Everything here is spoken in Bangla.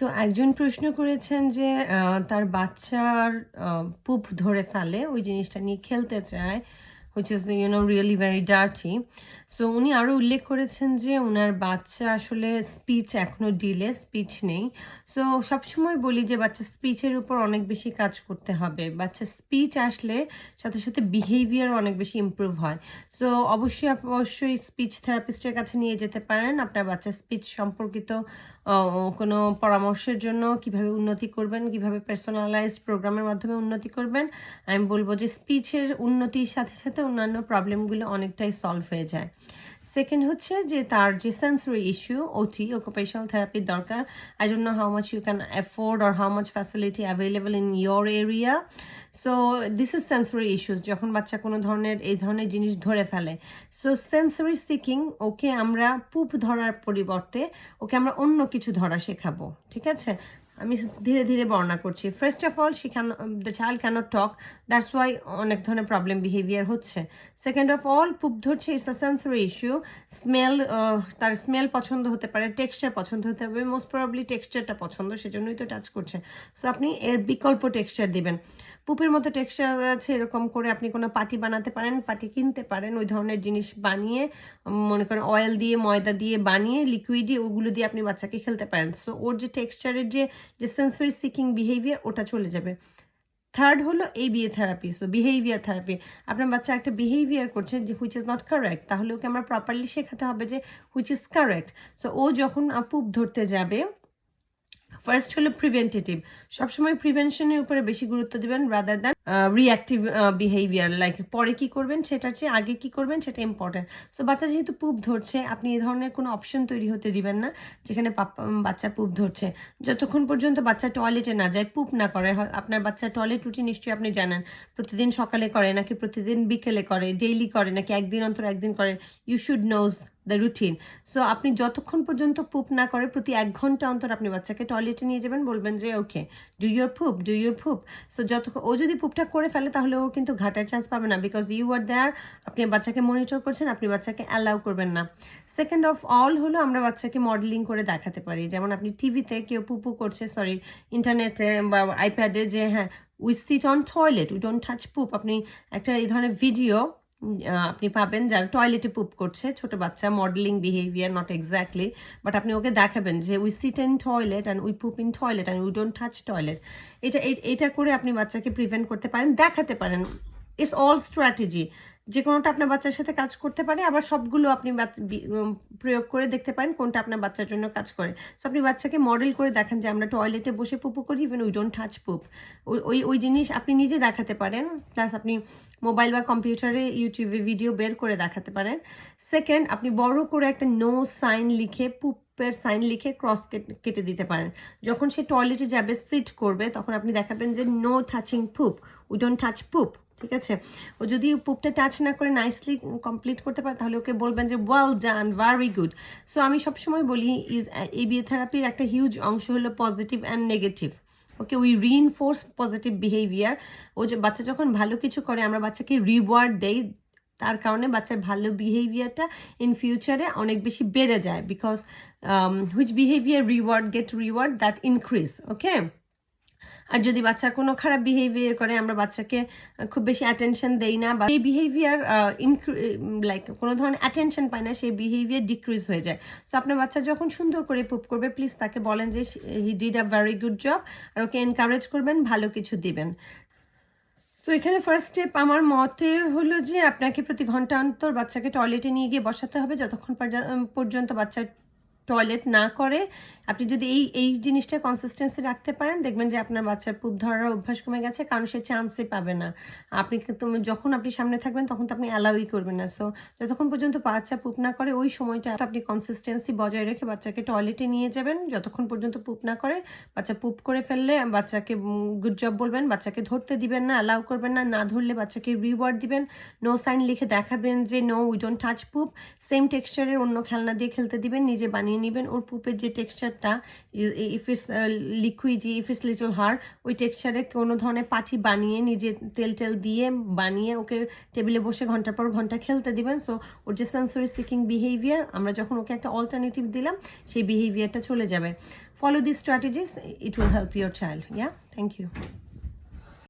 সো একজন প্রশ্ন করেছেন যে তার বাচ্চার পুপ ধরে ফেলে, ওই জিনিসটা নিয়ে খেলতে চায়, which is really very dirty. So উনি আরও উল্লেখ করেছেন যে ওনার বাচ্চা আসলে স্পিচ এখনও ডিলে, স্পিচ নেই। সো সবসময় বলি যে বাচ্চা স্পিচের উপর অনেক বেশি কাজ করতে হবে। বাচ্চা স্পিচ আসলে সাথে সাথে বিহেভিয়ার অনেক বেশি ইমপ্রুভ হয়। সো অবশ্যই স্পিচ থেরাপিস্টের কাছে নিয়ে যেতে পারেন আপনার বাচ্চার স্পিচ সম্পর্কিত কোনো পরামর্শের জন্য। কিভাবে উন্নতি করবেন, কিভাবে পার্সোনালাইজড প্রোগ্রামের মাধ্যমে উন্নতি করবেন। আমি বলবো যে স্পিচের উন্নতির সাথে সাথে অন্যান্য প্রবলেমগুলো অনেকটাই সলভ হয়ে যায়। সেকেন্ড হচ্ছে যে তার যে সেন্সরি ইস্যু, ওটি অকুপেশনাল থেরাপির দরকার। I don't know how much you can afford or how much facility available in your area. So this is sensory issues, যখন বাচ্চা কোনো ধরনের এই ধরনের জিনিস ধরে ফেলে। সো সেন্সরি সিকিং, ওকে আমরা পুপ ধরার পরিবর্তে ওকে আমরা অন্য কিছু ধরা শেখাবো, ঠিক আছে? আমি ধীরে ধীরে বর্ণনা করছি। First of all the child can't talk, that's why অনেক ধরনের প্রবলেম বিহেভিয়ার হচ্ছে। সেকেন্ড অফ অল পুপ ধরছে, it's a sensory issue. Smell, তার স্মেল পছন্দ হতে পারে, টেক্সচার পছন্দ হতে হবে, মোস্ট প্রবাবলি টেক্সচারটা পছন্দ, সেজন্যই তো টাচ করছে। সো আপনি এর বিকল্প টেক্সচার দিবেন। পুপের মতো টেক্সচার আছে, এরকম করে আপনি কোনো পাটি বানাতে পারেন, পাটি কিনতে পারেন, ওই ধরনের জিনিস বানিয়ে, মনে করেন অয়েল দিয়ে ময়দা দিয়ে বানিয়ে লিকুইডে ওগুলো দিয়ে আপনি বাচ্চাকে খেলতে পারেন। সো ওর যে টেক্সচারের যে সেন্সরি সিকিং বিহেভিয়ার, ওটা চলে যাবে। থার্ড হলো ABA therapy, so behaviour therapy. আপনার বাচ্চা একটা বিহেভিয়ার করছে যে হুইচ ইজ নট কারেক্ট, তাহলে ওকে আমরা প্রপারলি শেখাতে হবে যে হুইচ ইজ কারেক্ট। সো ও যখন পুপ ধরতে যাবে, ফার্স্ট হলো প্রিভেন্টেটিভ। সবসময় প্রিভেনশনের উপরে বেশি গুরুত্ব দিবেন rather than reactive behaviour, like পরে কি করবেন সেটার চেয়ে আগে কি করবেন সেটা ইম্পর্টেন্ট। সো বাচ্চা যেহেতু পুপ ধরছে, আপনি এই ধরনের কোনো অপশন তৈরি হতে দিবেন না যেখানে বাচ্চা পুপ ধরছে। যতক্ষণ পর্যন্ত বাচ্চা টয়লেটে না যায়, পুপ না করে। আপনার বাচ্চা টয়লেট রুটিন নিশ্চয়ই আপনি জানেন, প্রতিদিন সকালে করে নাকি প্রতিদিন বিকেলে করে, ডেইলি করে নাকি একদিন অন্তর একদিন করে। You should knows the routine. So আপনি যতক্ষণ পর্যন্ত পুপ না করে, প্রতি 1 ঘন্টা অন্তর আপনি বাচ্চাকে টয়লেটে নিয়ে যাবেন, বলবেন যে ওকে ডু ইউর পুপ। সো যতক্ষণ ও যদি পুপটা করে ফেলে, তাহলে ও কিন্তু ঘাটার চান্স পাবে না, বিকজ ইউ আর দেয়ার। আপনি বাচ্চাকে মনিটর করছেন, আপনি বাচ্চাকে অ্যালাউ করবেন না। সেকেন্ড অফ অল হলো আমরা বাচ্চাকে মডেলিং করে দেখাতে পারি। যেমন আপনি টিভিতে কেউ পুপু করছে, ইন্টারনেটে বা আইপ্যাডে, যে হ্যাঁ we sit on toilet, we don't touch poop. আপনি একটা এই ধরনের ভিডিও আপনি পাবেন যারা টয়লেটে পুপ করছে, ছোট বাচ্চা, modelling behaviour, not exactly, but আপনি ওকে দেখাবেন যে we seat in toilet and we পুপ in toilet and we don't touch toilet. এটা করে আপনি বাচ্চাকে প্রিভেন্ট করতে পারেন, দেখাতে পারেন। It's all strategy. যে কোনোটা আপনার বাচ্চার সাথে কাজ করতে পারে, আবার সবগুলো আপনি প্রয়োগ করে দেখতে পারেন কোনটা আপনার বাচ্চার জন্য কাজ করে। সো আপনি বাচ্চাকে মডেল করে দেখান যে আমরা টয়লেটে বসে পুপু করি, ইভেন উই ডোন্ট টাচ পুপ। ওই জিনিস আপনি নিজে দেখাতে পারেন, প্লাস আপনি মোবাইল বা কম্পিউটারে ইউটিউবে ভিডিও বের করে দেখাতে পারেন। সেকেন্ড, আপনি বড় করে একটা নো সাইন লিখে, পুপের সাইন লিখে ক্রস কেটে দিতে পারেন। যখন সে টয়লেটে যাবে, সিট করবে, তখন আপনি দেখাবেন যে no touching poop, we don't touch poop, ঠিক আছে? ও যদি পুপটা টাচ না করে নাইসলি কমপ্লিট করতে পারে, তাহলে ওকে বলবেন যে well done, very good. So আমি সবসময় বলি ABA থেরাপির একটা হিউজ অংশ হলো positive and negative. Okay, we reinforce positive behaviour. বাচ্চা যখন ভালো কিছু করে, আমরা বাচ্চাকে রিওয়ার্ড দেই, তার কারণে বাচ্চার ভালো বিহেভিয়ারটা ইন ফিউচারে অনেক বেশি বেড়ে যায়, because which behaviour get reward that increase. Okay, আর যদি বাচ্চা কোনো খারাপ বিহেভিয়ার করে, আমরা বাচ্চাকে খুব বেশি অ্যাটেনশন দেই না, বা সেই বিহেভিয়ার লাইক কোনো ধরনের অ্যাটেনশন পায় না, সেই বিহেভিয়ার ডিক্রিজ হয়ে যায়। সো আপনার বাচ্চা যখন সুন্দর করে পুপ করবে, প্লিজ তাকে বলেন যে he did a very good job, আর ওকে এনকারেজ করবেন, ভালো কিছু দিবেন। সো এখানে ফার্স্ট স্টেপ আমার মতে হলো যে আপনাকে প্রতি ঘন্টা অন্তর বাচ্চাকে টয়লেটে নিয়ে গিয়ে বসাতে হবে, যতক্ষণ পর্যন্ত বাচ্চা টয়লেট না করে। আপনি যদি এই জিনিসটা কনসিস্টেন্সি রাখতে পারেন, দেখবেন যে আপনার বাচ্চার পুপ ধরার অভ্যাস কমে গেছে, কারণ সে চান্সই পাবে না। যখন আপনি সামনে থাকবেন, তখন তো আপনি অ্যালাউই করবেন না। সো যতক্ষণ পর্যন্ত বাচ্চা পুপ না করে, ওই সময়টা আপনি কনসিস্টেন্সি বজায় রেখে বাচ্চাকে টয়লেটে নিয়ে যাবেন, যতক্ষণ পর্যন্ত পুপ না করে। বাচ্চা পুপ করে ফেললে বাচ্চাকে গুড জব বলবেন, বাচ্চাকে ধরতে দিবেন না, অ্যালাউ করবেন না, না ধরলে বাচ্চাকে রিওয়ার্ড দিবেন, নো সাইন লিখে দেখাবেন যে no we don't touch poop. Same টেক্সচারের অন্য খেলনা দিয়ে খেলতে দিবেন, নিজে বানিয়ে নেবেন ওর পুপের যে টেক্সচারটা, if is liquidy, if is little hard, ওই টেক্সচারে কোনো ধরনের পাটি বানিয়ে নিজে তেল দিয়ে বানিয়ে ওকে টেবিলে বসে ঘন্টার পর ঘন্টা খেলতে দিবেন। সো ওর যে সেন্সরি সিকিং বিহেভিয়ার, আমরা যখন ওকে একটা অল্টারনেটিভ দিলাম সেই বিহেভিয়ারটা চলে যাবে। Follow this strategies, it will help your child. Yeah, thank you.